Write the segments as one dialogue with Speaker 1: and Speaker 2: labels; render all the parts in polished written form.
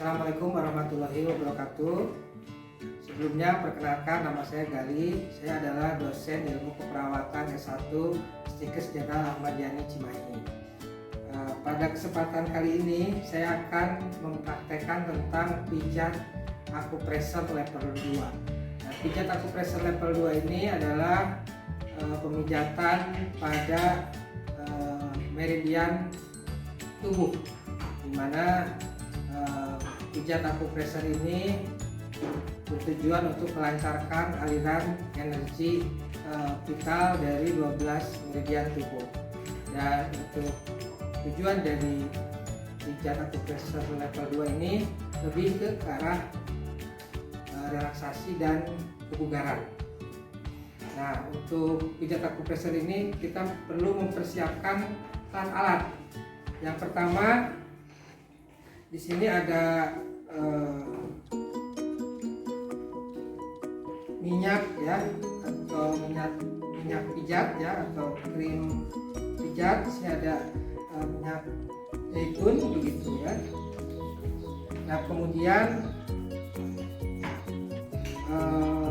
Speaker 1: Assalamualaikum warahmatullahi wabarakatuh. Sebelumnya perkenalkan, nama saya Gali. Saya adalah dosen ilmu keperawatan S1 Stikes Jenderal Ahmad Yani Cimahi. Pada kesempatan kali ini saya akan mempraktekkan tentang pijat akupresur level 2. Pijat akupresur level 2 ini adalah pemijatan pada meridian tubuh, di mana pijat akupresur ini bertujuan untuk melancarkan aliran energi vital dari 12 meridian tubuh. Dan untuk tujuan dari pijat akupresur level 2 ini lebih ke arah relaksasi dan kebugaran. Nah, untuk pijat akupresur ini kita perlu mempersiapkan alat-alat. Yang pertama, di sini ada minyak ya, atau minyak pijat ya, atau krim pijat. Di sini ada minyak zaitun begitu ya. Nah, kemudian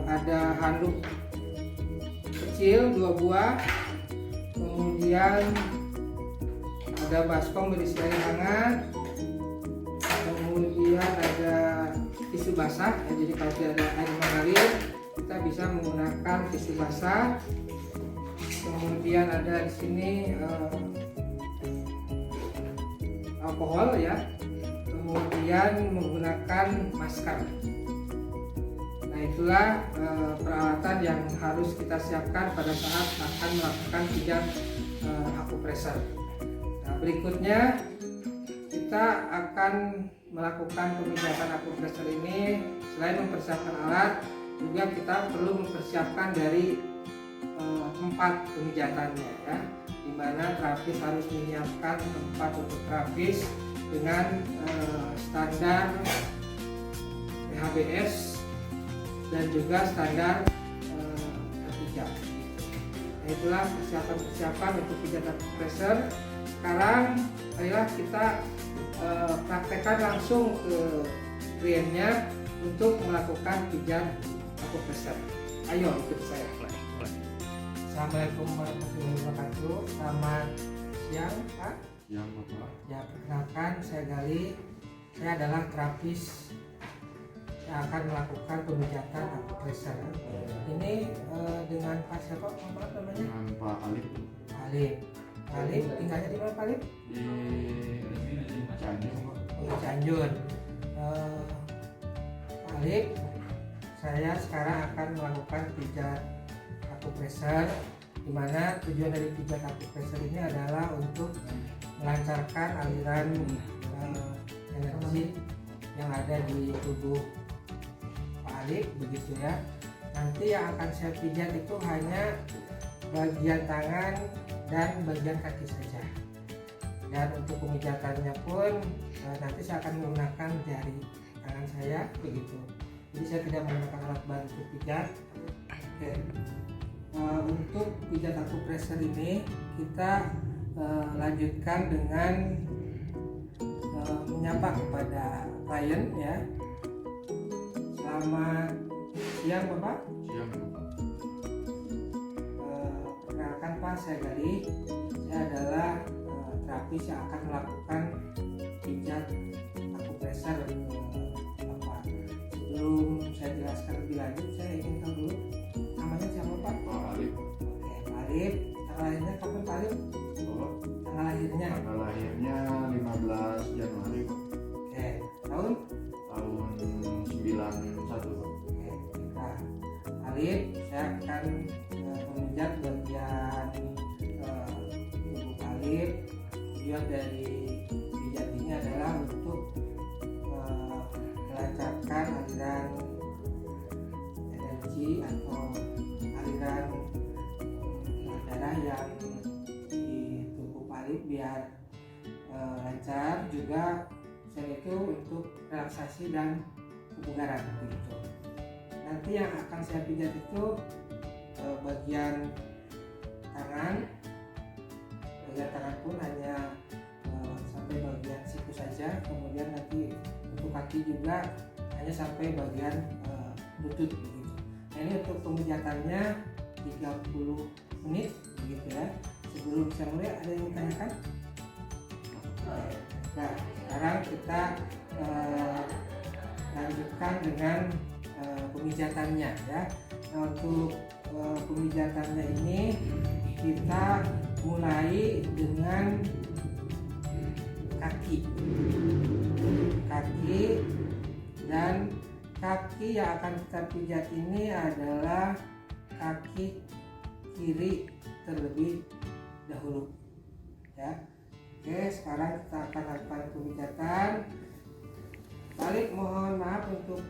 Speaker 1: ada handuk kecil 2 buah. Kemudian ada baskom berisi air hangat. Kemudian ada tisu basah ya, jadi kalau tidak ada air mengalir kita bisa menggunakan tisu basah. Kemudian ada di sini alkohol ya. Kemudian menggunakan masker. Nah, itulah peralatan yang harus kita siapkan pada saat akan melakukan pijat akupresur. Nah, berikutnya kita akan melakukan pemijatan akupresur ini. Selain mempersiapkan alat, juga kita perlu mempersiapkan dari tempat pemijatannya ya, di mana terapis harus menyiapkan tempat untuk terapis dengan standar PHBS dan juga standar R3. Nah, itulah persiapan untuk pijat akupresur. Sekarang marilah kita praktekkan langsung ke kliennya untuk melakukan pijat akupresur. Ayo ikut saya. Assalamualaikum warahmatullahi wabarakatuh. Selamat siang Pak.
Speaker 2: Siang Bapak.
Speaker 1: Ya, perkenalkan saya Gali. Saya adalah terapis yang akan melakukan pemijatan akupresur. Ini dengan Pak siapa Pak namanya?
Speaker 2: Dengan Pak Alif.
Speaker 1: Alif. Alif tinggalnya di mana Pak Alif?
Speaker 2: Di Cianjur.
Speaker 1: Di Cianjur. Pak Alif, saya sekarang akan melakukan pijat akupresur, di mana tujuan dari pijat akupresur ini adalah untuk melancarkan aliran energi yang ada di tubuh Pak Alif begitu ya. Nanti yang akan saya pijat itu hanya bagian tangan dan bagian kaki saja. Dan untuk pemijatannya pun nanti saya akan menggunakan jari tangan saya begitu. Jadi saya tidak menggunakan alat bantu pijat. Oke. Untuk pijat akupresur ini kita lanjutkan dengan menyapa kepada klien ya. Selamat siang Bapak.
Speaker 2: Siang Bapak.
Speaker 1: Perkenalkan Pak, saya Gali. Saya adalah terapis yang akan melakukan pijat akupresur Bapak. Sebelum saya jelaskan lebih lanjut, saya ingin tahu dulu namanya siapa Pak?
Speaker 2: Pak Alif.
Speaker 1: Oke, Pak Alif. Tanggal lahirnya kapan Pak Alif?
Speaker 2: Bapak.
Speaker 1: Tanggal lahirnya?
Speaker 2: Tanggal lahirnya 15 Januari Pak.
Speaker 1: Oke, tahun?
Speaker 2: Tahun 91 Pak.
Speaker 1: Oke, nah, Alif, saya akan memijat bagian tubuh Alif. Tujuan dari pijat ini adalah untuk melancarkan aliran energi atau aliran darah yang di tubuh Alif biar lancar. Juga selain itu untuk relaksasi dan kebugaran begitu. Nanti yang akan saya pijat itu bagian tangan. Bagian tangan pun hanya sampai bagian siku saja, kemudian nanti untuk kaki juga hanya sampai bagian lutut begitu. Nah, ini untuk pemijatannya 30 menit begitu ya. Sebelum saya mulai, ada yang ditanyakan? Nah, sekarang kita lanjutkan dengan pemijatannya ya. Nah, untuk pemijatannya ini kita mulai dengan kaki, dan kaki yang akan kita pijat ini adalah kaki kiri terlebih dahulu ya. Oke, sekarang kita akan lakukan pemijatan. Balik, mohon maaf untuk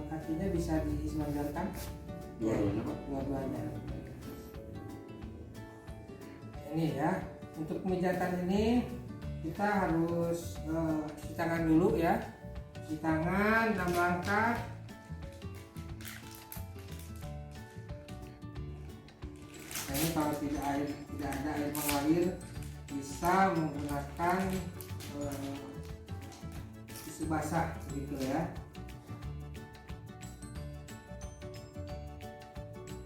Speaker 1: kakinya bisa diselenggarakan.
Speaker 2: Dua-duanya Pak?
Speaker 1: Dua-duanya. Ini ya, untuk pemijatan ini kita harus cuci tangan dulu ya. Cuci tangan 6 langkah. Nah, ini kalau tidak ada air mengalir, bisa menggunakan tisu basah gitu ya.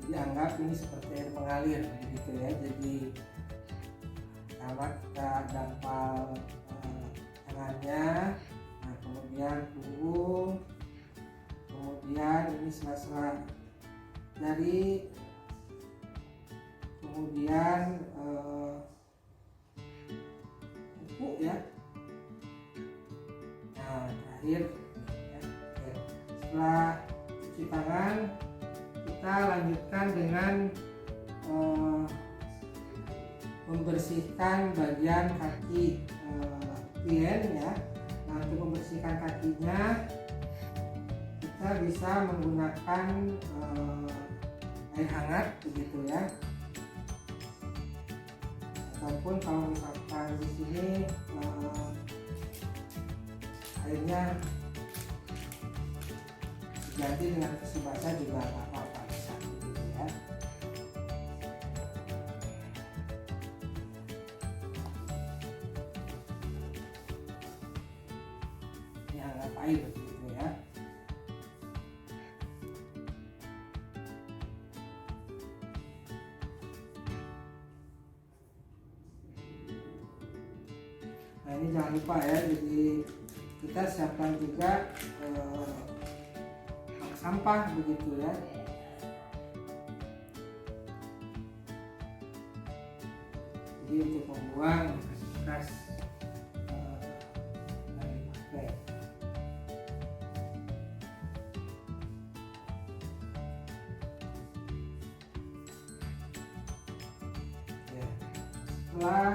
Speaker 1: Jadi anggap ini seperti air mengalir gitu ya. Jadi pertama kita dampal tangannya, nah kemudian punggung, kemudian ini sela-sela jari, kemudian kuku ya. Nah terakhir ya. Oke. Setelah cuci tangan, kita lanjutkan dengan membersihkan bagian kaki klien ya. Nah, untuk membersihkan kakinya kita bisa menggunakan air hangat begitu ya. Ataupun kalau misalkan di sini airnya diganti dengan tisu basah juga nggak apa-apa, bisa begitu ya. Ini hangat air begitu ya. Nah ini jangan lupa ya, jadi kita siapkan juga sampah begitu ya. Jadi untuk membuang bekas yang dipakai. Ya. Setelah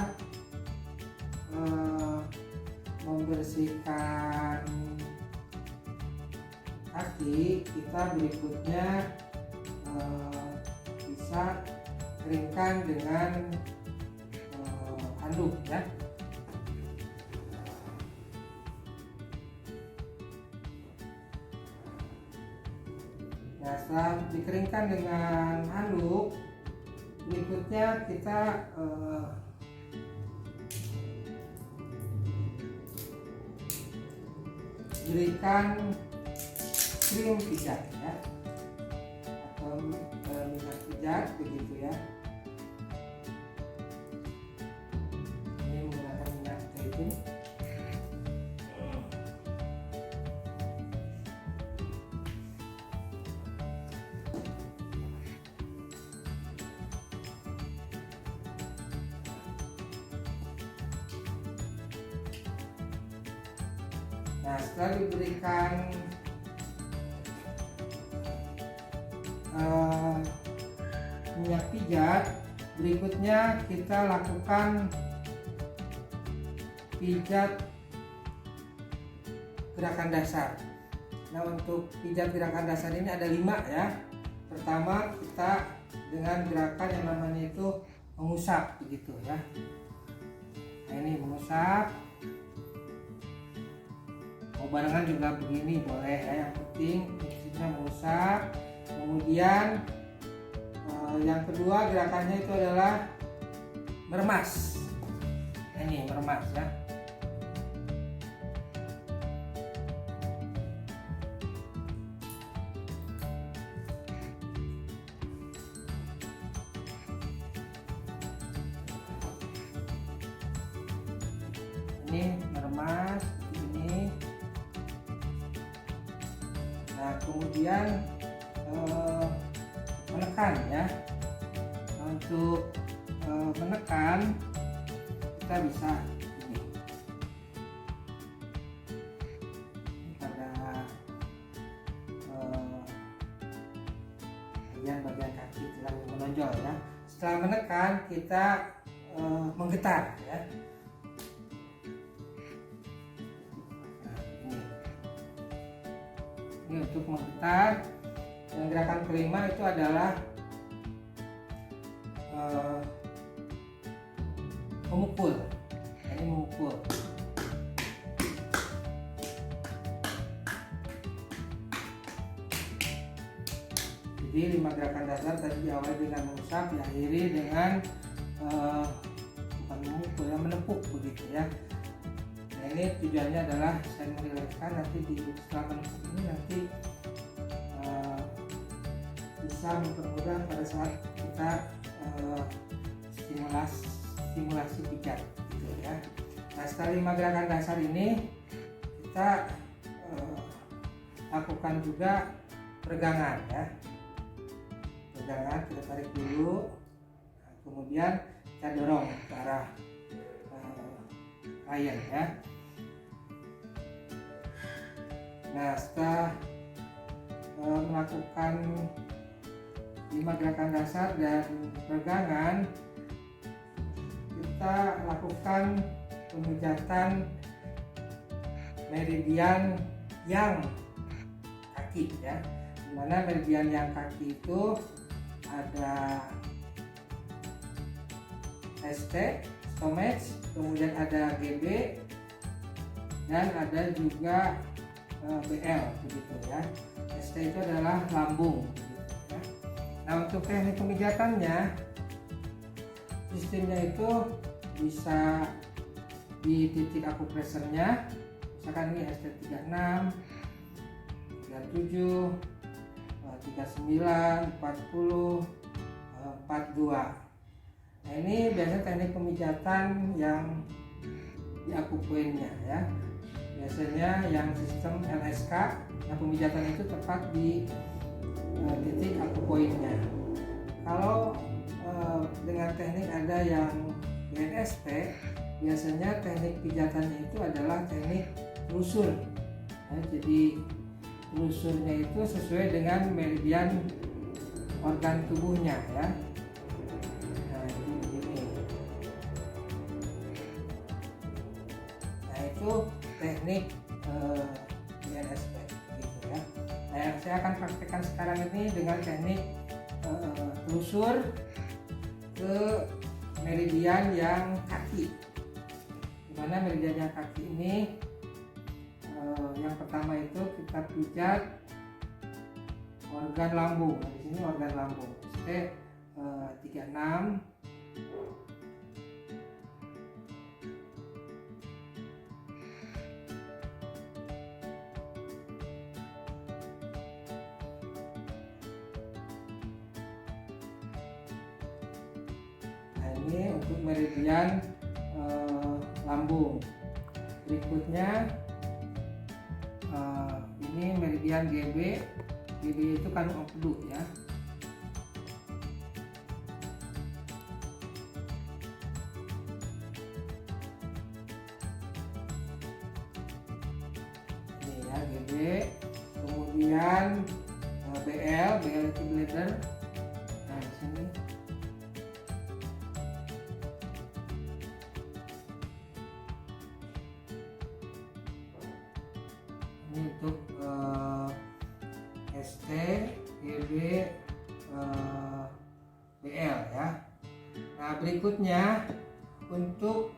Speaker 1: membersihkan kaki, kita berikutnya bisa keringkan dengan handuk ya. Nah, setelah dikeringkan dengan handuk, berikutnya kita berikan krim pijat ya, atau minyak pijat begitu ya. Ini menggunakan minyak zaitun. Nah, setelah diberikan minyak pijat, berikutnya kita lakukan pijat gerakan dasar. Nah, untuk pijat gerakan dasar ini ada 5 ya. Pertama, kita dengan gerakan yang namanya itu mengusap begitu ya. Nah, ini mengusap. Mau barengan juga begini boleh ya, yang penting kita mengusap. Kemudian yang kedua gerakannya itu adalah meremas. Ini meremas ya. ini meremas seperti ini. Nah kemudian menekan ya. Untuk menekan kita bisa ini pada bagian kaki yang menonjol ya. Setelah menekan kita menggetar ya. Nah, ini untuk menggetar. Dan gerakan kelima itu adalah memukul. Ini memukul. Jadi 5 gerakan dasar tadi diawali dengan mengusap, diakhiri dengan bukan memukul ya, menepuk begitu ya. Nah ini tujuannya adalah saya merilekskan nanti setelah menepuk ini nanti bisa mempermudah pada saat kita stimulasi pijat gitu ya. Nah setelah 5 gerakan dasar ini kita lakukan juga peregangan ya. Peregangan kita tarik dulu, nah, kemudian kita dorong ke arah air ya. Nah setelah melakukan 5 gerakan dasar dan peregangan, kita lakukan pemijatan meridian yang kaki ya. Dimana meridian yang kaki itu ada ST, stomach, kemudian ada GB, dan ada juga BL begitu ya. ST itu adalah lambung begitu ya. Nah untuk teknik pemijatannya, sistemnya itu bisa di titik akupresernya, misalkan ini ST36, 37, 39, 40, 42. Nah ini biasanya teknik pemijatan yang di akupoinnya ya. Biasanya yang sistem LSK, yang pemijatan itu tepat di titik akupoinnya. Kalau dengan teknik ada yang BNSP, biasanya teknik pijatannya itu adalah teknik telusur. Nah, jadi telusurnya itu sesuai dengan meridian organ tubuhnya ya. Nah ini begini. Nah itu teknik BNSP gitu ya. Nah yang saya akan praktekkan sekarang ini dengan teknik telusur ke meridian yang kaki. Dimana meridian yang kaki ini yang pertama itu kita pijat organ lambung. Nah, di sini organ lambung ST36, nah ini untuk meridian lambung. Berikutnya ini meridian GB. GB itu kandung empedu ya. Ini ya GB. Kemudian BL itu bladder. Nah di sini. Ini untuk ST, GB, BL ya. Nah berikutnya untuk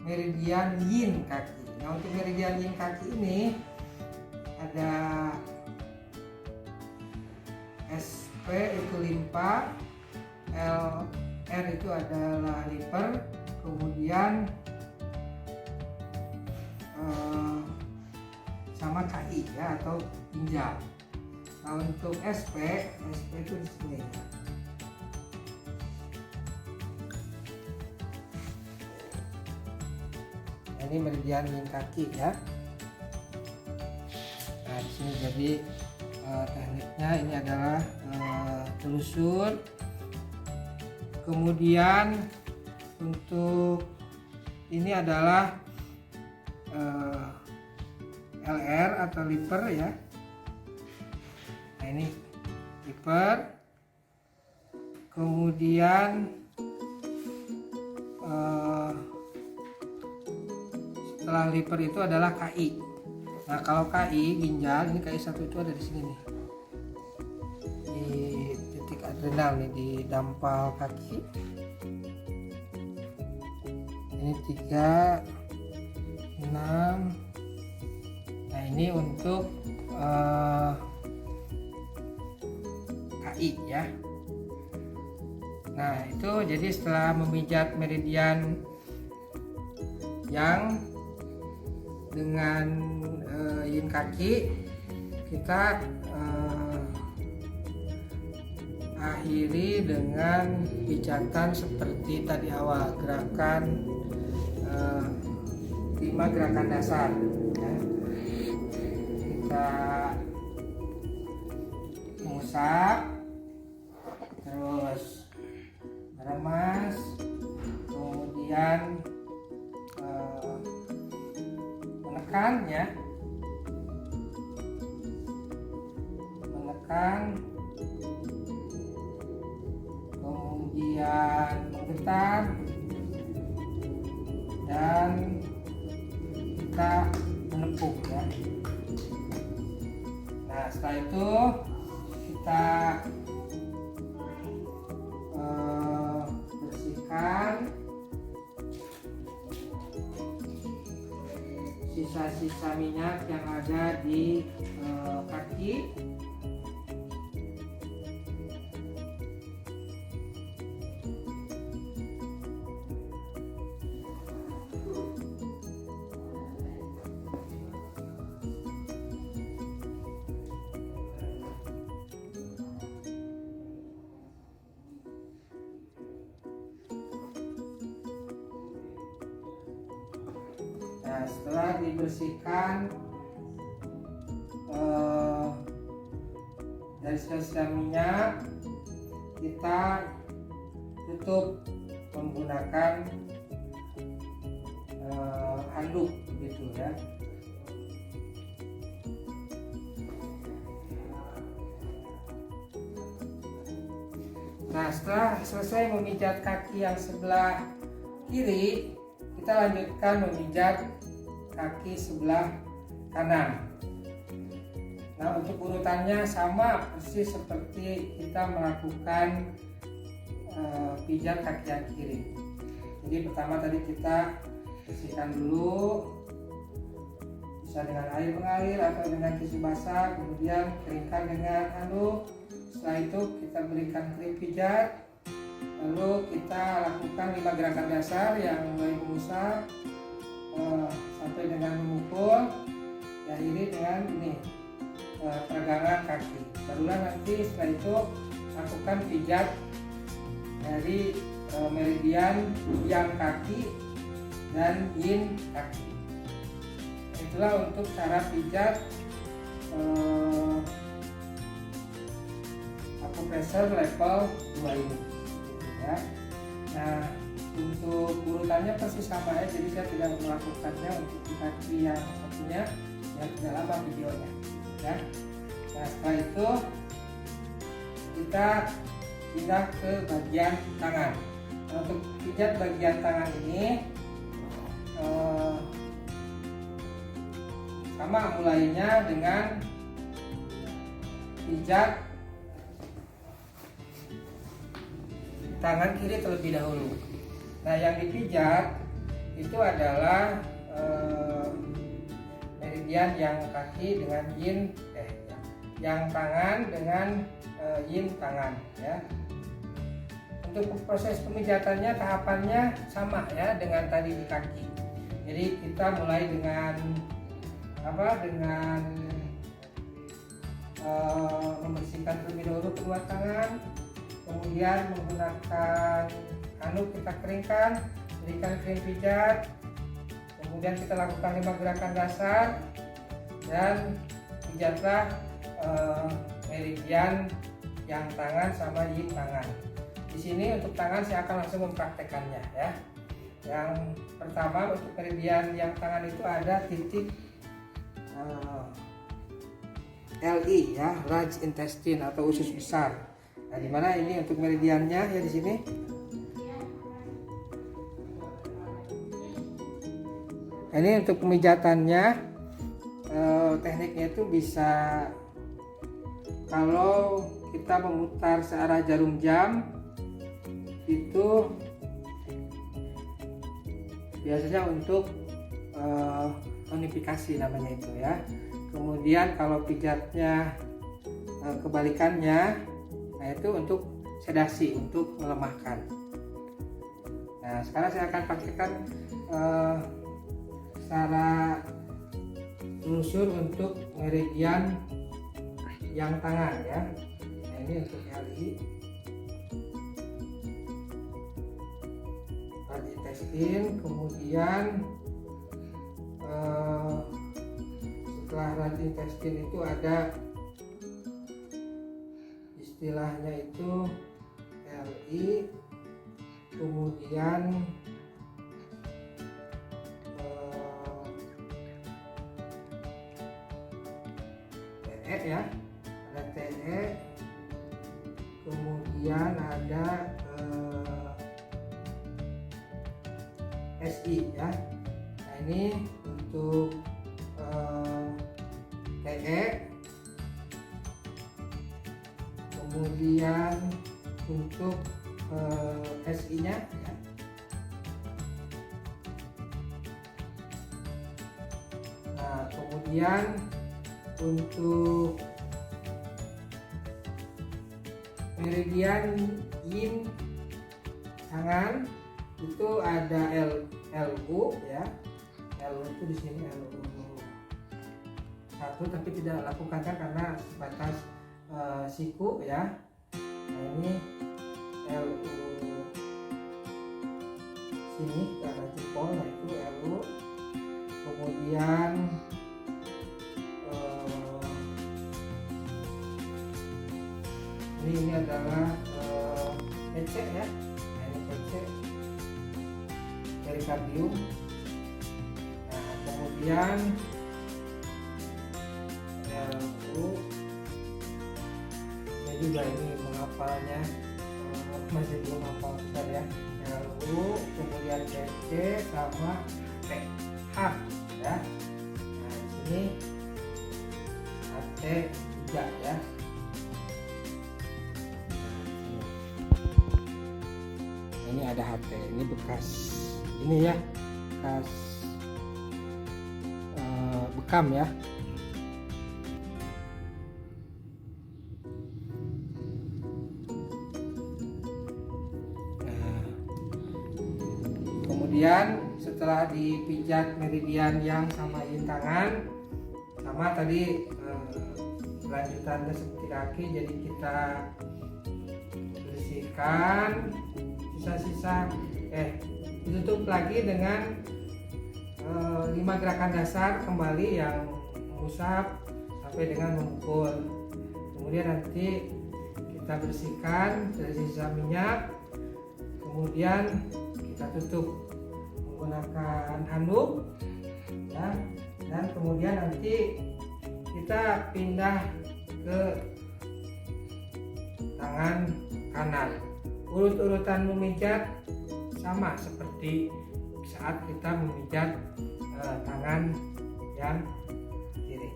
Speaker 1: meridian yin kaki. Nah untuk meridian yin kaki ini ada SP itu limpa, LR itu adalah liver, kemudian sama KI ya atau ginjal. Nah untuk SP itu di sini. ini meridian yin kaki ya. Nah di sini jadi tekniknya ini adalah telusur. Kemudian untuk ini adalah LR atau liper ya. Nah ini liper. Kemudian setelah liper itu adalah KI. Nah kalau KI ginjal, ini KI 1 itu ada di sini nih, di titik adrenal nih, di dampal kaki. Ini 3, 6. Nah ini untuk KI ya. Nah itu jadi setelah memijat meridian yang dengan yin kaki, kita akhiri dengan pijatan seperti tadi awal, gerakan 5 gerakan dasar ya. Kita mengusap, terus meremas, kemudian menekan ya, kemudian menggetar, dan kita menepuk ya. Nah setelah itu kita bersihkan sisa-sisa minyak yang ada di kaki. Nah, setelah dibersihkan dari sisa minyak, kita tutup menggunakan handuk begitu ya. Nah setelah selesai memijat kaki yang sebelah kiri, kita lanjutkan memijat kaki sebelah kanan. Nah untuk urutannya sama persis seperti kita melakukan pijat kaki yang kiri. Jadi pertama tadi kita bersihkan dulu, bisa dengan air mengalir atau dengan tisu basah, kemudian keringkan dengan handuk. Setelah itu kita berikan krim pijat, lalu kita lakukan 5 gerakan dasar yang mulai mengusap sampai dengan memukul, diakhiri dengan ini peregangan kaki. Barulah nanti setelah itu lakukan pijat dari meridian yang kaki dan yin kaki. Itulah untuk cara pijat acupressure level 2 ini ya. Nah untuk urutannya persis sama ya, jadi saya tidak melakukannya untuk di kaki yang satunya yang tidak lama videonya ya. Nah setelah itu kita pindah ke bagian tangan. Nah, untuk pijat bagian tangan ini sama mulainya dengan pijat tangan kiri terlebih dahulu. Nah yang dipijat itu adalah meridian yang kaki dengan yin yang tangan dengan yin tangan ya. Untuk proses pemijatannya tahapannya sama ya dengan tadi di kaki. Jadi kita mulai dengan membersihkan terlebih dahulu kedua tangan, kemudian menggunakan handuk kita keringkan, berikan krim pijat, kemudian Kemudian kita lakukan 5 gerakan dasar dan pijatlah meridian yang tangan sama yin tangan. Di sini untuk tangan saya akan langsung mempraktekannya ya. Yang pertama untuk meridian yang tangan itu ada titik LI ya, large intestine atau usus besar. Nah, di mana ini untuk meridiannya ya di sini. Ini untuk pemijatannya, tekniknya itu bisa kalau kita memutar searah jarum jam itu biasanya untuk tonifikasi namanya itu ya. Kemudian kalau pijatnya kebalikannya, nah itu untuk sedasi, untuk melemahkan. Nah sekarang saya akan praktikkan cara telusur untuk meridian yang tangan ya. Nah ini untuk LI, large intestine. Kemudian setelah large intestine itu ada istilahnya itu LI, kemudian TE ya, ada TE, kemudian ada SI ya. Nah ini untuk TE, kemudian untuk SI nya ya. Nah kemudian untuk meridian yin tangan itu ada LU ya. LU itu di sini LU 1, tapi tidak lakukan karena sebatas siku ya. Nah ini LU sini ke arah jempol, nah itu LU. Kemudian ini adalah PC ya. Nah, ini PC perikardium. Nah kemudian LU ini juga ini menghafalnya masih belum hafal besar ya. LU kemudian PC sama TH ya. Nah di sini HT juga ya. Ini ada HT, ini bekas ini ya, bekas bekam ya. Nah, kemudian setelah dipijat meridian yang sama yin tangan, sama tadi lanjutannya seperti kaki, jadi kita bersihkan sisa-sisa ditutup lagi dengan 5 gerakan dasar kembali yang mengusap sampai dengan memukul. Kemudian nanti kita bersihkan dari sisa minyak, kemudian kita tutup menggunakan handuk ya, dan kemudian nanti kita pindah ke tangan kanan. Urut-urutan memijat sama seperti saat kita memijat tangan yang kiri.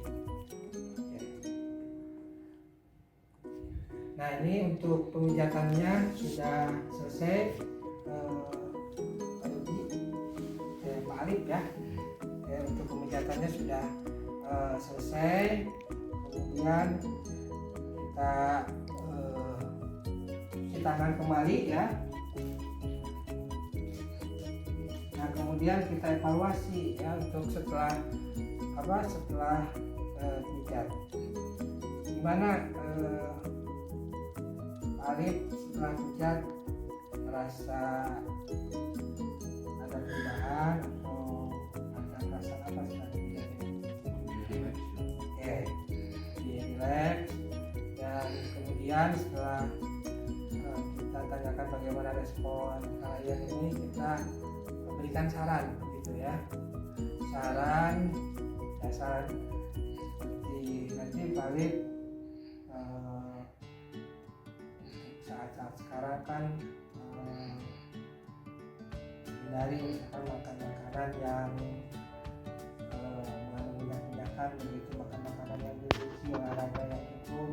Speaker 1: Nah ini untuk pemijatannya sudah selesai. Pak Alif ya. Untuk pemijatannya sudah selesai. Kemudian kita cuci tangan kembali ya. Nah kemudian kita evaluasi ya untuk setelah pijat. Gimana Alif setelah pijat, merasa ada perubahan atau ada rileks. Dan kemudian setelah kita tanyakan bagaimana respon klien ini, kita berikan saran begitu ya. Saran seperti nanti balik saat-saat sekarang kan hindari misalkan makan makanan yang mengandung minyak-minyakan begitu, makan makanan yang bergizi, olahraga yang cukup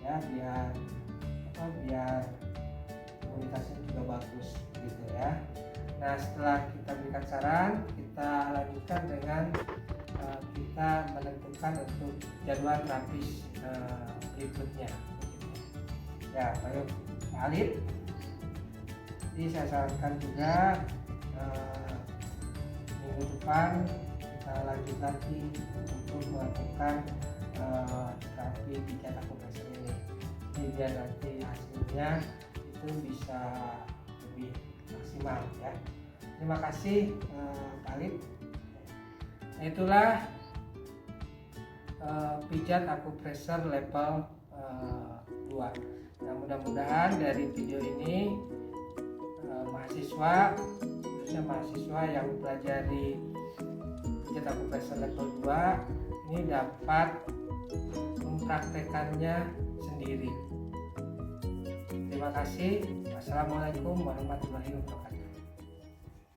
Speaker 1: ya, biar imunitasnya juga bagus gitu ya. Nah, setelah kita berikan saran, kita lanjutkan dengan kita menentukan untuk jadwal terapis berikutnya. Ya, baik Pak Alif. Jadi saya sarankan juga minggu depan kita lanjut lagi untuk melakukan terapi pijat akupresur ini. Jadi biar nanti hasilnya itu bisa lebih maksimal ya. Terima kasih Pak Alif. Nah, itulah pijat akupresur level 2. Nah, mudah-mudahan dari video ini mahasiswa, khususnya mahasiswa yang mempelajari pijat akupresur level 2 ini dapat mempraktekannya sendiri. Terima kasih. Wassalamualaikum warahmatullahi wabarakatuh.